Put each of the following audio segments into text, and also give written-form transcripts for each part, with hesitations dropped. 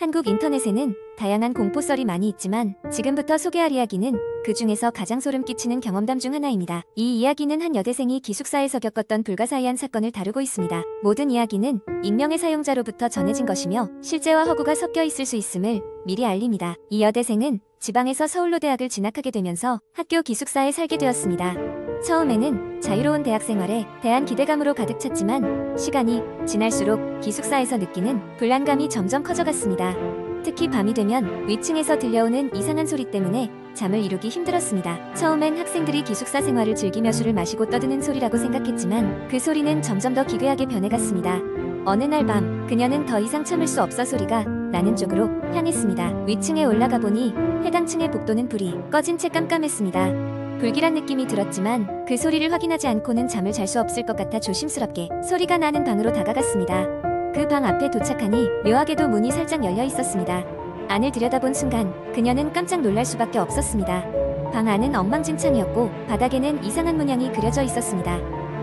한국 인터넷에는 다양한 공포썰이 많이 있지만 지금부터 소개할 이야기는 그 중에서 가장 소름 끼치는 경험담 중 하나입니다. 이 이야기는 한 여대생이 기숙사에서 겪었던 불가사의한 사건을 다루고 있습니다. 모든 이야기는 익명의 사용자로부터 전해진 것이며 실제와 허구가 섞여 있을 수 있음을 미리 알립니다. 이 여대생은 지방에서 서울로 대학을 진학하게 되면서 학교 기숙사에 살게 되었습니다. 처음에는 자유로운 대학 생활에 대한 기대감으로 가득 찼지만 시간이 지날수록 기숙사에서 느끼는 불안감이 점점 커져갔습니다. 특히 밤이 되면 위층에서 들려오는 이상한 소리 때문에 잠을 이루기 힘들었습니다. 처음엔 학생들이 기숙사 생활을 즐기며 술을 마시고 떠드는 소리라고 생각했지만 그 소리는 점점 더 기괴하게 변해갔습니다. 어느 날 밤 그녀는 더 이상 참을 수 없어 소리가 나는 쪽으로 향했습니다. 위층에 올라가 보니 해당 층의 복도는 불이 꺼진 채 깜깜했습니다. 불길한 느낌이 들었지만 그 소리를 확인하지 않고는 잠을 잘 수 없을 것 같아 조심스럽게 소리가 나는 방으로 다가갔습니다. 그 방 앞에 도착하니 묘하게도 문이 살짝 열려 있었습니다. 안을 들여다본 순간 그녀는 깜짝 놀랄 수밖에 없었습니다. 방 안은 엉망진창이었고 바닥에는 이상한 문양이 그려져 있었습니다.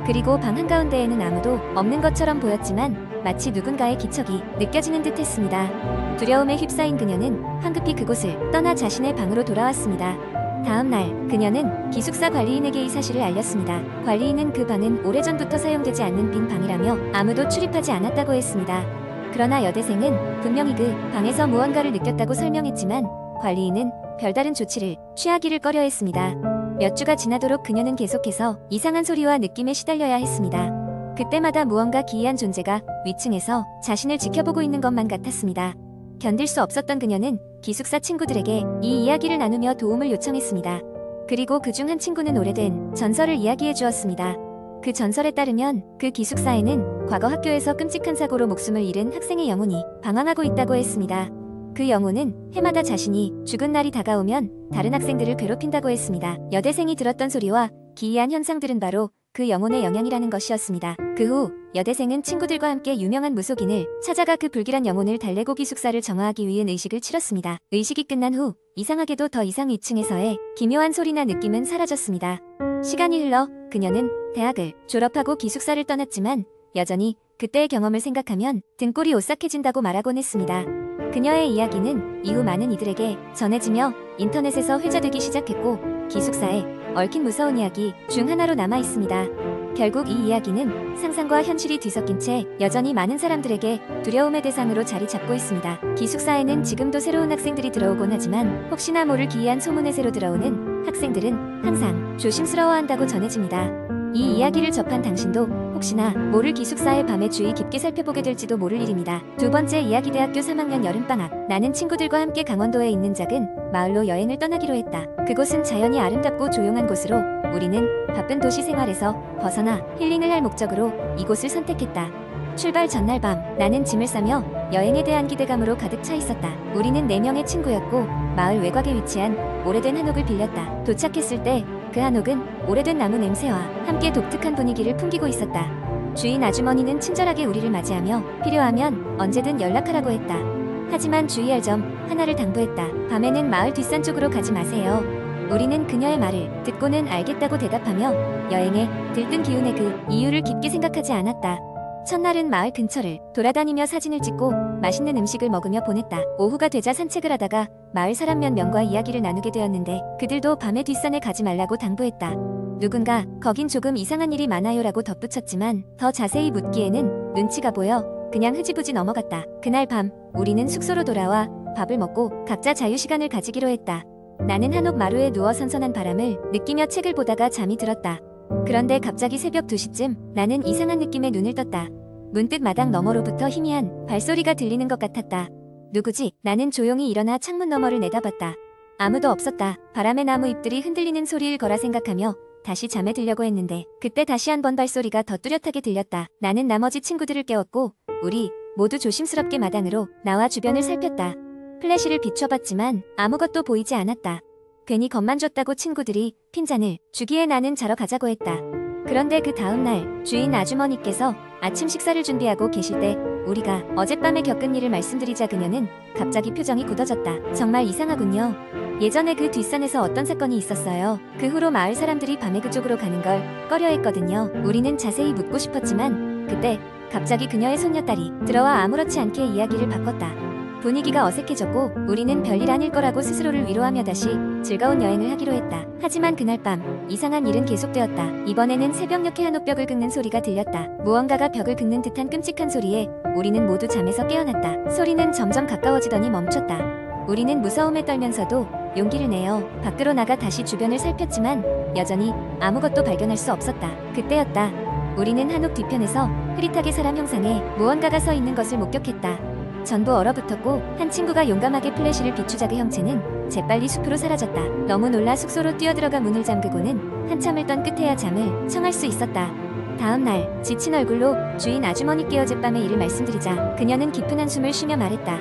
그리고 방 한가운데에는 아무도 없는 것처럼 보였지만 마치 누군가의 기척이 느껴지는 듯 했습니다. 두려움에 휩싸인 그녀는 황급히 그곳을 떠나 자신의 방으로 돌아왔습니다. 다음 날 그녀는 기숙사 관리인에게 이 사실을 알렸습니다. 관리인은 그 방은 오래전부터 사용되지 않는 빈 방이라며 아무도 출입하지 않았다고 했습니다. 그러나 여대생은 분명히 그 방에서 무언가를 느꼈다고 설명했지만 관리인은 별다른 조치를 취하기를 꺼려했습니다. 몇 주가 지나도록 그녀는 계속해서 이상한 소리와 느낌에 시달려야 했습니다. 그때마다 무언가 기이한 존재가 위층에서 자신을 지켜보고 있는 것만 같았습니다. 견딜 수 없었던 그녀는 기숙사 친구들에게 이 이야기를 나누며 도움을 요청했습니다. 그리고 그중 한 친구는 오래된 전설을 이야기해 주었습니다. 그 전설에 따르면 그 기숙사에는 과거 학교에서 끔찍한 사고로 목숨을 잃은 학생의 영혼이 방황하고 있다고 했습니다. 그 영혼은 해마다 자신이 죽은 날이 다가오면 다른 학생들을 괴롭힌다고 했습니다. 여대생이 들었던 소리와 기이한 현상들은 바로 그 영혼의 영향이라는 것이었습니다. 그 후 여대생은 친구들과 함께 유명한 무속인을 찾아가 그 불길한 영혼을 달래고 기숙사를 정화하기 위한 의식을 치렀습니다. 의식이 끝난 후 이상하게도 더 이상 위층에서의 기묘한 소리나 느낌은 사라졌습니다. 시간이 흘러 그녀는 대학을 졸업하고 기숙사를 떠났지만 여전히 그때의 경험을 생각하면 등골이 오싹해진다고 말하곤 했습니다. 그녀의 이야기는 이후 많은 이들에게 전해지며 인터넷에서 회자되기 시작했고 기숙사에 얽힌 무서운 이야기 중 하나로 남아 있습니다. 결국 이 이야기는 상상과 현실이 뒤섞인 채 여전히 많은 사람들에게 두려움의 대상으로 자리 잡고 있습니다. 기숙사에는 지금도 새로운 학생들이 들어오곤 하지만 혹시나 모를 기이한 소문에 새로 들어오는 학생들은 항상 조심스러워한다고 전해집니다. 이 이야기를 접한 당신도 혹시나 모를 기숙사의 밤에 주의 깊게 살펴보게 될지도 모를 일입니다. 두 번째 이야기 대학교 3학년 여름방학 나는 친구들과 함께 강원도에 있는 작은 마을로 여행을 떠나기로 했다. 그곳은 자연이 아름답고 조용한 곳으로 우리는 바쁜 도시 생활에서 벗어나 힐링을 할 목적으로 이곳을 선택했다. 출발 전날 밤 나는 짐을 싸며 여행에 대한 기대감으로 가득 차 있었다. 우리는 4명의 친구였고 마을 외곽에 위치한 오래된 한옥을 빌렸다. 도착했을 때 그 한옥은 오래된 나무 냄새와 함께 독특한 분위기를 풍기고 있었다. 주인 아주머니는 친절하게 우리를 맞이하며 필요하면 언제든 연락하라고 했다. 하지만 주의할 점 하나를 당부했다. 밤에는 마을 뒷산 쪽으로 가지 마세요. 우리는 그녀의 말을 듣고는 알겠다고 대답하며 여행에 들뜬 기운의 그 이유를 깊게 생각하지 않았다. 첫날은 마을 근처를 돌아다니며 사진을 찍고 맛있는 음식을 먹으며 보냈다. 오후가 되자 산책을 하다가 마을 사람 몇 명과 이야기를 나누게 되었는데 그들도 밤에 뒷산에 가지 말라고 당부했다. 누군가 거긴 조금 이상한 일이 많아요라고 덧붙였지만 더 자세히 묻기에는 눈치가 보여 그냥 흐지부지 넘어갔다. 그날 밤 우리는 숙소로 돌아와 밥을 먹고 각자 자유시간을 가지기로 했다. 나는 한옥 마루에 누워 선선한 바람을 느끼며 책을 보다가 잠이 들었다. 그런데 갑자기 새벽 2시쯤 나는 이상한 느낌에 눈을 떴다. 문득 마당 너머로부터 희미한 발소리가 들리는 것 같았다. 누구지? 나는 조용히 일어나 창문 너머를 내다봤다. 아무도 없었다. 바람에 나무 잎들이 흔들리는 소리일 거라 생각하며 다시 잠에 들려고 했는데 그때 다시 한번 발소리가 더 뚜렷하게 들렸다. 나는 나머지 친구들을 깨웠고 우리 모두 조심스럽게 마당으로 나와 주변을 살폈다. 플래시를 비춰봤지만 아무것도 보이지 않았다. 괜히 겁만 줬다고 친구들이 핀잔을 주기에 나는 자러 가자고 했다. 그런데 그 다음날 주인 아주머니께서 아침 식사를 준비하고 계실 때 우리가 어젯밤에 겪은 일을 말씀드리자 그녀는 갑자기 표정이 굳어졌다. 정말 이상하군요. 예전에 그 뒷산에서 어떤 사건이 있었어요. 그 후로 마을 사람들이 밤에 그쪽으로 가는 걸 꺼려했거든요. 우리는 자세히 묻고 싶었지만 그때 갑자기 그녀의 손녀딸이 들어와 아무렇지 않게 이야기를 바꿨다. 분위기가 어색해졌고 우리는 별일 아닐 거라고 스스로를 위로하며 다시 즐거운 여행을 하기로 했다. 하지만 그날 밤 이상한 일은 계속되었다. 이번에는 새벽녘에 한옥벽을 긁는 소리가 들렸다. 무언가가 벽을 긁는 듯한 끔찍한 소리에 우리는 모두 잠에서 깨어났다. 소리는 점점 가까워지더니 멈췄다. 우리는 무서움에 떨면서도 용기를 내어 밖으로 나가 다시 주변을 살폈지만 여전히 아무것도 발견할 수 없었다. 그때였다. 우리는 한옥 뒤편에서 흐릿하게 사람 형상의 무언가가 서 있는 것을 목격했다. 전부 얼어붙었고 한 친구가 용감하게 플래시를 비추자 그 형체는 재빨리 숲으로 사라졌다. 너무 놀라 숙소로 뛰어들어가 문을 잠그고는 한참을 떤 끝에야 잠을 청할 수 있었다. 다음 날 지친 얼굴로 주인 아주머니께 어젯밤의 일을 말씀드리자 그녀는 깊은 한숨을 쉬며 말했다.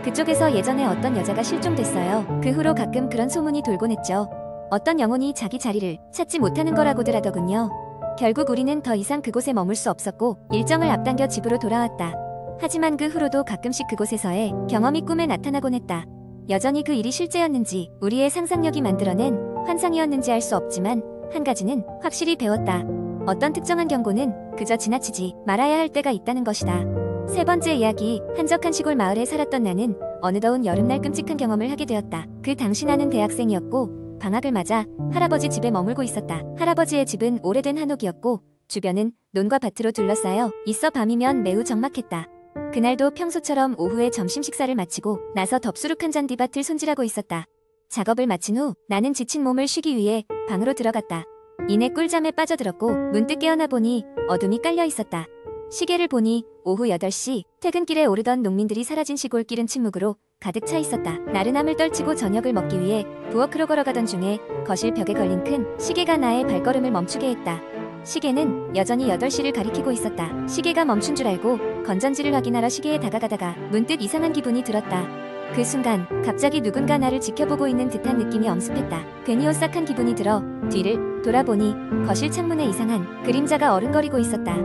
그쪽에서 예전에 어떤 여자가 실종됐어요. 그 후로 가끔 그런 소문이 돌곤 했죠. 어떤 영혼이 자기 자리를 찾지 못하는 거라고들 하더군요. 결국 우리는 더 이상 그곳에 머물 수 없었고 일정을 앞당겨 집으로 돌아왔다. 하지만 그 후로도 가끔씩 그곳에서의 경험이 꿈에 나타나곤 했다. 여전히 그 일이 실제였는지 우리의 상상력이 만들어낸 환상이었는지 알 수 없지만 한 가지는 확실히 배웠다. 어떤 특정한 경고는 그저 지나치지 말아야 할 때가 있다는 것이다. 세 번째 이야기. 한적한 시골 마을에 살았던 나는 어느 더운 여름날 끔찍한 경험을 하게 되었다. 그 당시 나는 대학생이었고 방학을 맞아 할아버지 집에 머물고 있었다. 할아버지의 집은 오래된 한옥이었고 주변은 논과 밭으로 둘러싸여 있어 밤이면 매우 적막했다. 그날도 평소처럼 오후에 점심 식사를 마치고 나서 덥수룩한 잔디밭을 손질하고 있었다. 작업을 마친 후 나는 지친 몸을 쉬기 위해 방으로 들어갔다. 이내 꿀잠에 빠져들었고 문득 깨어나 보니 어둠이 깔려 있었다. 시계를 보니 오후 8시. 퇴근길에 오르던 농민들이 사라진 시골길은 침묵으로 가득 차 있었다. 나른함을 떨치고 저녁을 먹기 위해 부엌으로 걸어가던 중에 거실 벽에 걸린 큰 시계가 나의 발걸음을 멈추게 했다. 시계는 여전히 8시를 가리키고 있었다. 시계가 멈춘 줄 알고 건전지를 확인하러 시계에 다가가다가 문득 이상한 기분이 들었다. 그 순간 갑자기 누군가 나를 지켜보고 있는 듯한 느낌이 엄습했다. 괜히 오싹한 기분이 들어 뒤를 돌아보니 거실 창문에 이상한 그림자가 어른거리고 있었다.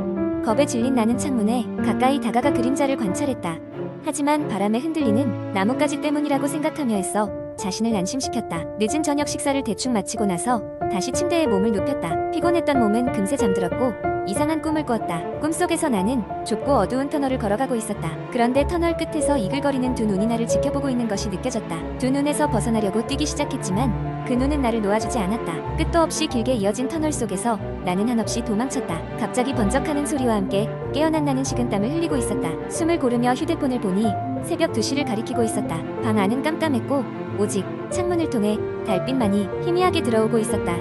겁에 질린 나는 창문에 가까이 다가가 그림자를 관찰했다. 하지만 바람에 흔들리는 나뭇가지 때문이라고 생각하며 애써 자신을 안심시켰다. 늦은 저녁 식사를 대충 마치고 나서 다시 침대에 몸을 눕혔다. 피곤했던 몸은 금세 잠들었고 이상한 꿈을 꾸었다. 꿈속에서 나는 좁고 어두운 터널을 걸어가고 있었다. 그런데 터널 끝에서 이글거리는 두 눈이 나를 지켜보고 있는 것이 느껴졌다. 두 눈에서 벗어나려고 뛰기 시작했지만 그 눈은 나를 놓아주지 않았다. 끝도 없이 길게 이어진 터널 속에서 나는 한없이 도망쳤다. 갑자기 번쩍하는 소리와 함께 깨어난 나는 식은땀을 흘리고 있었다. 숨을 고르며 휴대폰을 보니 새벽 2시를 가리키고 있었다. 방 안은 깜깜했고 오직 창문을 통해 달빛만이 희미하게 들어오고 있었다.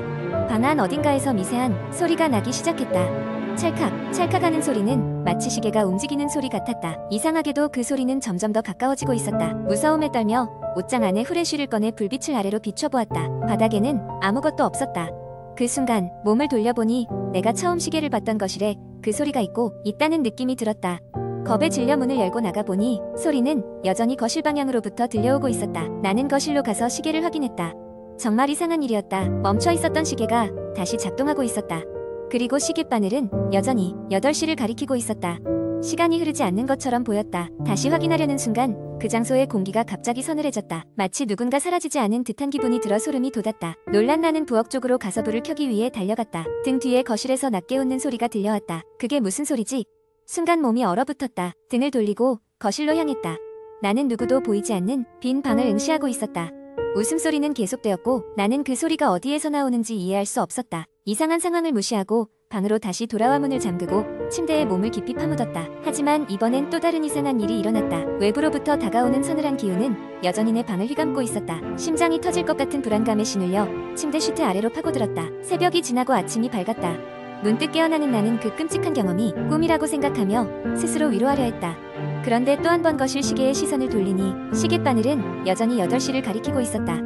방 안 어딘가에서 미세한 소리가 나기 시작했다. 찰칵, 찰칵하는 소리는 마치 시계가 움직이는 소리 같았다. 이상하게도 그 소리는 점점 더 가까워지고 있었다. 무서움에 떨며 옷장 안에 후레쉬를 꺼내 불빛을 아래로 비춰보았다. 바닥에는 아무것도 없었다. 그 순간 몸을 돌려보니 내가 처음 시계를 봤던 거실에 그 소리가 있다는 느낌이 들었다. 겁에 질려 문을 열고 나가보니 소리는 여전히 거실 방향으로부터 들려오고 있었다. 나는 거실로 가서 시계를 확인했다. 정말 이상한 일이었다. 멈춰 있었던 시계가 다시 작동하고 있었다. 그리고 시계바늘은 여전히 8시를 가리키고 있었다. 시간이 흐르지 않는 것처럼 보였다. 다시 확인하려는 순간 그 장소의 공기가 갑자기 서늘해졌다. 마치 누군가 사라지지 않은 듯한 기분이 들어 소름이 돋았다. 놀란 나는 부엌 쪽으로 가서 불을 켜기 위해 달려갔다. 등 뒤에 거실에서 낮게 웃는 소리가 들려왔다. 그게 무슨 소리지? 순간 몸이 얼어붙었다. 등을 돌리고 거실로 향했다. 나는 누구도 보이지 않는 빈 방을 응시하고 있었다. 웃음소리는 계속되었고 나는 그 소리가 어디에서 나오는지 이해할 수 없었다. 이상한 상황을 무시하고 방으로 다시 돌아와 문을 잠그고 침대에 몸을 깊이 파묻었다. 하지만 이번엔 또 다른 이상한 일이 일어났다. 외부로부터 다가오는 서늘한 기운은 여전히 내 방을 휘감고 있었다. 심장이 터질 것 같은 불안감에 시눌려 침대 시트 아래로 파고들었다. 새벽이 지나고 아침이 밝았다. 문득 깨어나는 나는 그 끔찍한 경험이 꿈이라고 생각하며 스스로 위로하려 했다. 그런데 또 한 번 거실 시계에 시선을 돌리니 시계바늘은 여전히 8시를 가리키고 있었다.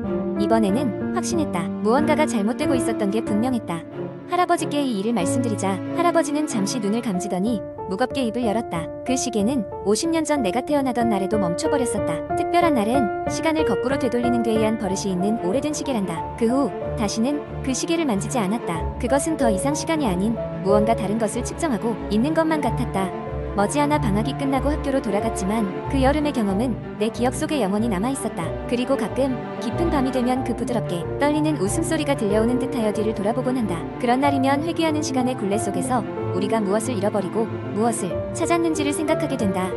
이번에는 확신했다. 무언가가 잘못되고 있었던 게 분명했다. 할아버지께 이 일을 말씀드리자 할아버지는 잠시 눈을 감지더니 무겁게 입을 열었다. 그 시계는 50년 전 내가 태어나던 날에도 멈춰버렸었다. 특별한 날엔 시간을 거꾸로 되돌리는 괴이한 버릇이 있는 오래된 시계란다. 그 후 다시는 그 시계를 만지지 않았다. 그것은 더 이상 시간이 아닌 무언가 다른 것을 측정하고 있는 것만 같았다. 머지않아 방학이 끝나고 학교로 돌아갔지만 그 여름의 경험은 내 기억 속에 영원히 남아있었다. 그리고 가끔 깊은 밤이 되면 그 부드럽게 떨리는 웃음소리가 들려오는 듯하여 뒤를 돌아보곤 한다. 그런 날이면 회귀하는 시간의 굴레 속에서 우리가 무엇을 잃어버리고 무엇을 찾았는지를 생각하게 된다.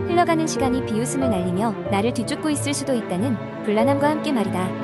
흘러가는 시간이 비웃음을 날리며 나를 뒤쫓고 있을 수도 있다는 불안함과 함께 말이다.